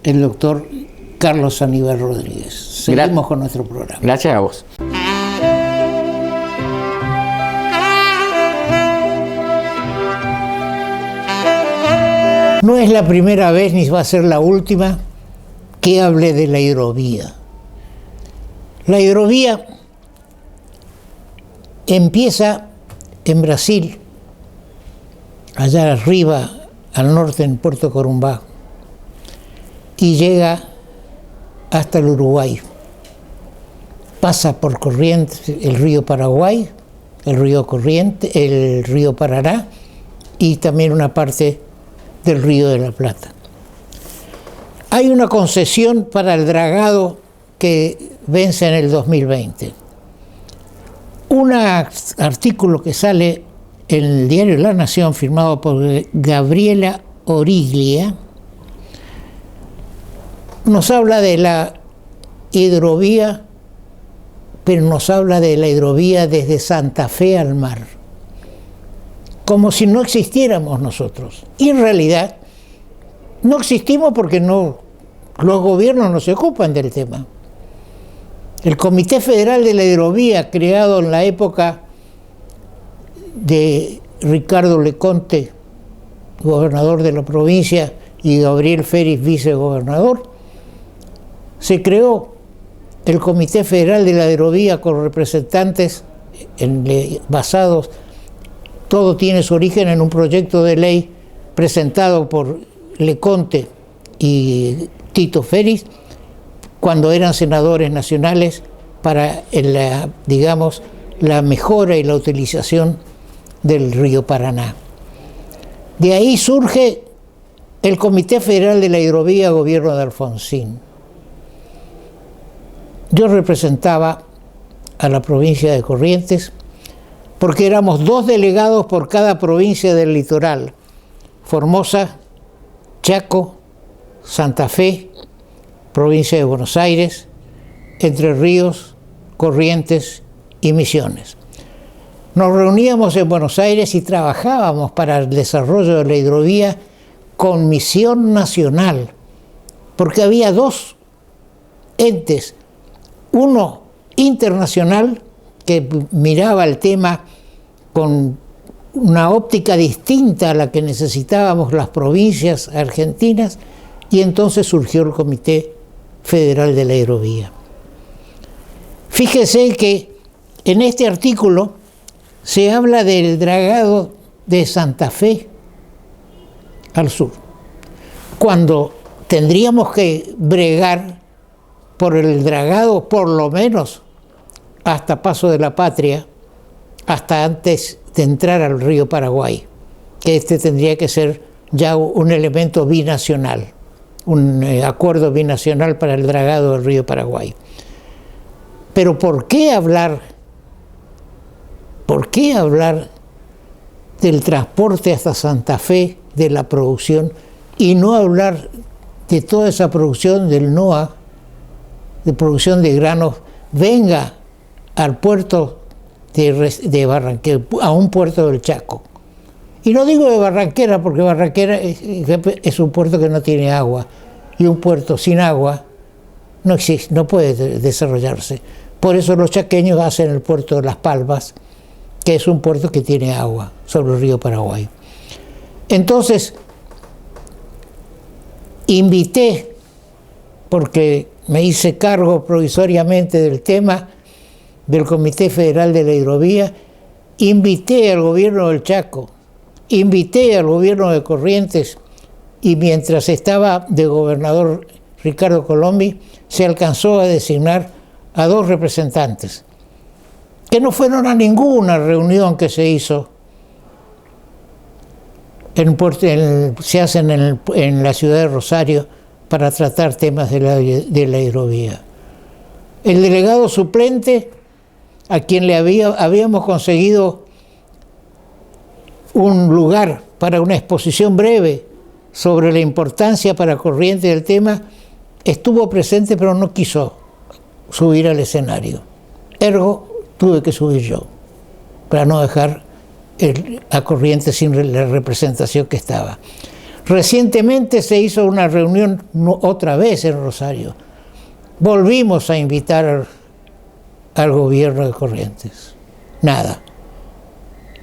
el doctor Carlos Aníbal Rodríguez. Seguimos con nuestro programa. Gracias a vos. No es la primera vez ni va a ser la última que hable de la hidrovía. La hidrovía empieza en Brasil, allá arriba, al norte en Puerto Corumbá, y llega hasta el Uruguay. Pasa por Corrientes, el río Paraguay, el río Corrientes, el río Paraná y también una parte del río de la Plata. Hay una concesión para el dragado que vence en el 2020. Un artículo que sale en el diario La Nación, firmado por Gabriela Origlia, nos habla de la hidrovía, pero nos habla de la hidrovía desde Santa Fe al mar, como si no existiéramos nosotros. Y en realidad no existimos porque los gobiernos no se ocupan del tema. El Comité Federal de la Hidrovía, creado en la época de Ricardo Leconte, gobernador de la provincia, y Gabriel Félix, vicegobernador, se creó el Comité Federal de la Hidrovía con representantes basados, todo tiene su origen en un proyecto de ley presentado por Leconte y Tito Félix, cuando eran senadores nacionales, para la mejora y la utilización del río Paraná. De ahí surge el Comité Federal de la Hidrovía, gobierno de Alfonsín. yo representaba a la provincia de Corrientes, porque éramos 2 delegados por cada provincia del litoral: Formosa, Chaco, Santa Fe, provincia de Buenos Aires, Entre Ríos, Corrientes y Misiones. Nos reuníamos en Buenos Aires y trabajábamos para el desarrollo de la hidrovía con misión nacional, porque había 2 entes, uno internacional que miraba el tema con una óptica distinta a la que necesitábamos las provincias argentinas, y entonces surgió el Comité Federal de la Hidrovía. Fíjese que en este artículo se habla del dragado de Santa Fe al sur, cuando tendríamos que bregar por el dragado por lo menos hasta Paso de la Patria, hasta antes de entrar al río Paraguay, que este tendría que ser ya un elemento binacional, un acuerdo binacional para el dragado del río Paraguay. Pero ¿por qué hablar del transporte hasta Santa Fe de la producción y no hablar de toda esa producción del NOA, de producción de granos, venga al puerto de Barranquera, a un puerto del Chaco? Y no digo de Barranquera, porque Barranquera es un puerto que no tiene agua, y un puerto sin agua no existe, no puede desarrollarse. Por eso los chaqueños hacen el puerto de Las Palmas, que es un puerto que tiene agua sobre el río Paraguay. Entonces, invité, porque me hice cargo provisoriamente del tema del Comité Federal de la Hidrovía, invité al gobierno del Chaco, invité al gobierno de Corrientes, y mientras estaba de gobernador Ricardo Colombi, se alcanzó a designar a 2 representantes, que no fueron a ninguna reunión que se hizo se hacen en la ciudad de Rosario para tratar temas de la hidrovía. El delegado suplente, a quien habíamos conseguido un lugar para una exposición breve sobre la importancia para Corrientes del tema, estuvo presente pero no quiso subir al escenario. Ergo, tuve que subir yo, para no dejar a Corrientes sin la representación que estaba. Recientemente se hizo una reunión otra vez en Rosario. Volvimos a invitar al gobierno de Corrientes. Nada.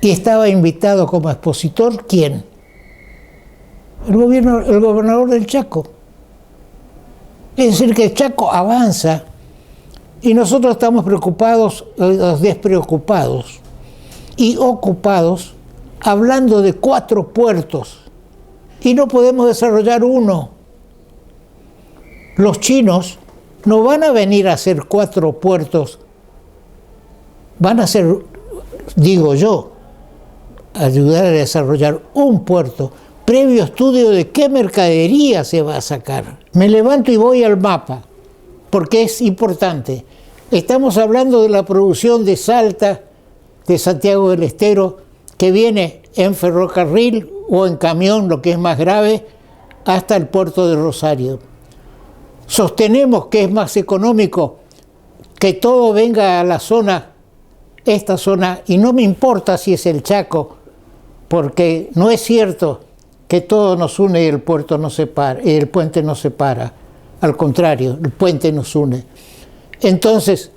Y estaba invitado como expositor, ¿quién? El gobernador del Chaco. Es decir, que el Chaco avanza y nosotros estamos preocupados, despreocupados y ocupados hablando de 4 puertos y no podemos desarrollar uno. Los chinos no van a venir a hacer 4 puertos, van a hacer, digo yo, ayudar a desarrollar un puerto previo estudio de qué mercadería se va a sacar. Me levanto y voy al mapa, porque es importante. Estamos hablando de la producción de Salta, de Santiago del Estero, que viene en ferrocarril o en camión, lo que es más grave, hasta el puerto de Rosario. Sostenemos que es más económico que todo venga a la zona, esta zona, y no me importa si es el Chaco, porque no es cierto que todo nos une y el puerto nos separa, y el puente nos separa. Al contrario, el puente nos une. Entonces,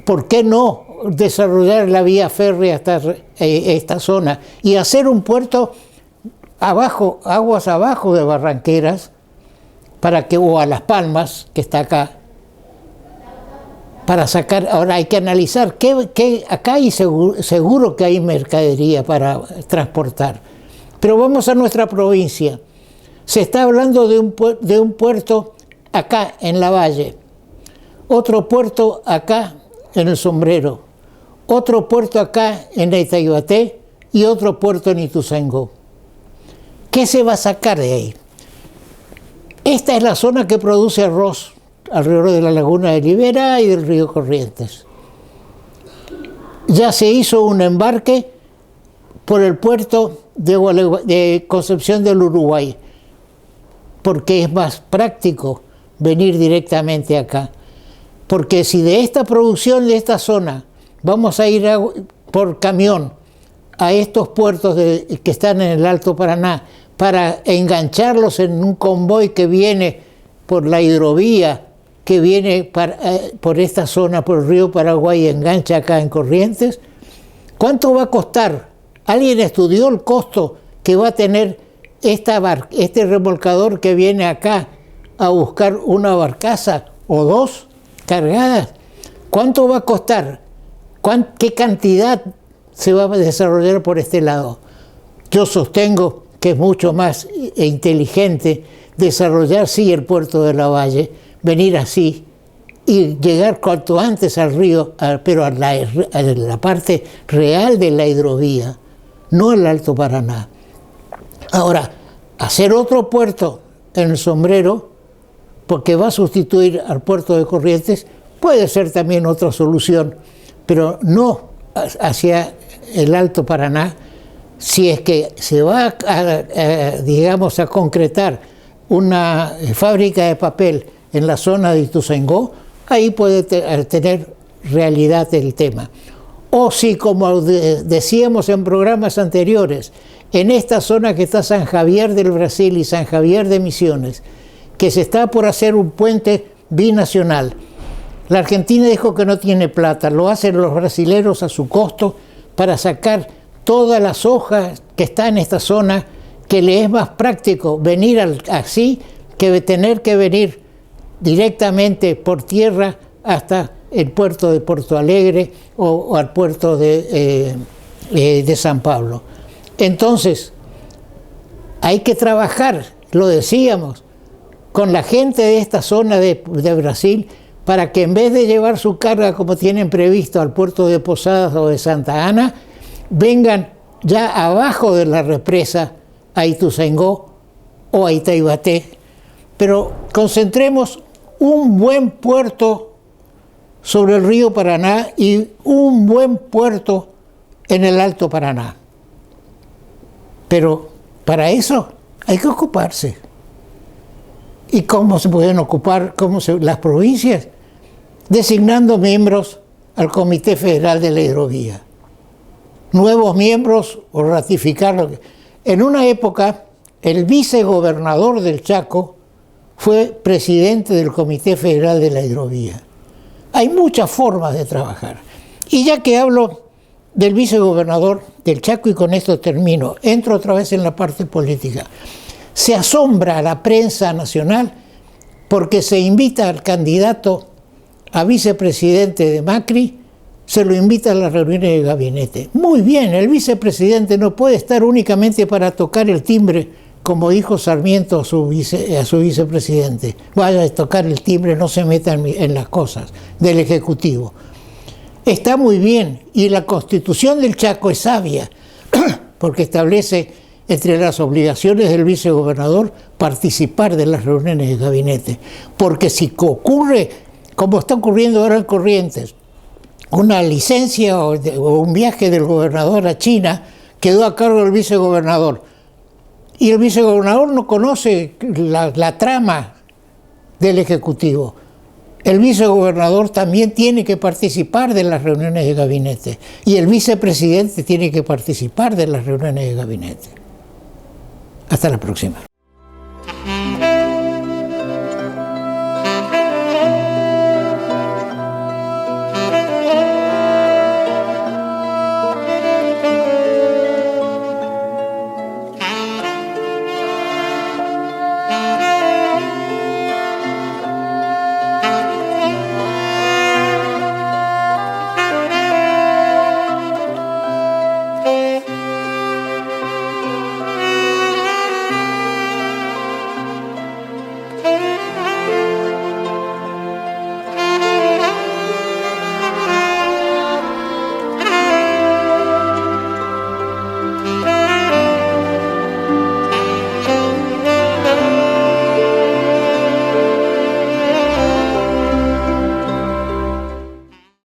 ¿por qué no desarrollar la vía férrea hasta esta zona y hacer un puerto abajo, aguas abajo de Barranqueras, para que, o a Las Palmas, que está acá, para sacar? Ahora hay que analizar qué acá hay seguro que hay mercadería para transportar. Pero vamos a nuestra provincia. Se está hablando de un puerto acá en La Valle, otro puerto acá en El Sombrero, otro puerto acá en Itaiguaté y otro puerto en Ituzaingó. ¿Qué se va a sacar de ahí? Esta es la zona que produce arroz alrededor de la laguna de Liberá y del río Corrientes. Ya se hizo un embarque por el puerto de Concepción del Uruguay, porque es más práctico venir directamente acá. Porque si de esta producción de esta zona vamos a ir por camión a estos puertos que están en el Alto Paraná para engancharlos en un convoy que viene por la hidrovía, que viene por esta zona, por el río Paraguay y engancha acá en Corrientes, ¿cuánto va a costar? ¿Alguien estudió el costo que va a tener este remolcador que viene acá a buscar una barcaza o dos cargadas? ¿Cuánto va a costar? ¿Qué cantidad se va a desarrollar por este lado? Yo sostengo que es mucho más inteligente desarrollar sí el puerto de la Valle, venir así y llegar cuanto antes al río, pero a la parte real de la hidrovía, no el Alto Paraná. Ahora, hacer otro puerto en el Sombrero, porque va a sustituir al puerto de Corrientes, puede ser también otra solución, pero no hacia el Alto Paraná. Si es que se va digamos, a concretar una fábrica de papel en la zona de Ituzaingó, ahí puede tener realidad el tema. O si, como decíamos en programas anteriores, en esta zona que está San Javier del Brasil y San Javier de Misiones, que se está por hacer un puente binacional. La Argentina dijo que no tiene plata, lo hacen los brasileros a su costo para sacar todas las hojas que están en esta zona, que le es más práctico venir así que tener que venir directamente por tierra hasta el puerto de Porto Alegre o al puerto de San Pablo. Entonces, hay que trabajar, lo decíamos, con la gente de esta zona de Brasil, para que en vez de llevar su carga como tienen previsto al puerto de Posadas o de Santa Ana, vengan ya abajo de la represa a Ituzaingó o a Itaibaté. Pero concentremos un buen puerto sobre el río Paraná y un buen puerto en el Alto Paraná. Pero para eso hay que ocuparse. ¿Y cómo se pueden ocupar las provincias? Designando miembros al Comité Federal de la Hidrovía. Nuevos miembros o ratificarlo. En una época, el vicegobernador del Chaco fue presidente del Comité Federal de la Hidrovía. Hay muchas formas de trabajar. Y ya que hablo del vicegobernador del Chaco, y con esto termino, entro otra vez en la parte política. Se asombra a la prensa nacional porque se invita al candidato a vicepresidente de Macri, se lo invita a las reuniones de gabinete. Muy bien, el vicepresidente no puede estar únicamente para tocar el timbre, como dijo Sarmiento a su vicepresidente. Vaya a tocar el timbre, no se meta en las cosas del Ejecutivo. Está muy bien, y la Constitución del Chaco es sabia, porque establece entre las obligaciones del vicegobernador participar de las reuniones de gabinete. Porque si ocurre, como está ocurriendo ahora en Corrientes, una licencia o un viaje del gobernador a China, quedó a cargo del vicegobernador. Y el vicegobernador no conoce la trama del Ejecutivo. El vicegobernador también tiene que participar de las reuniones de gabinete. Y el vicepresidente tiene que participar de las reuniones de gabinete. Hasta la próxima.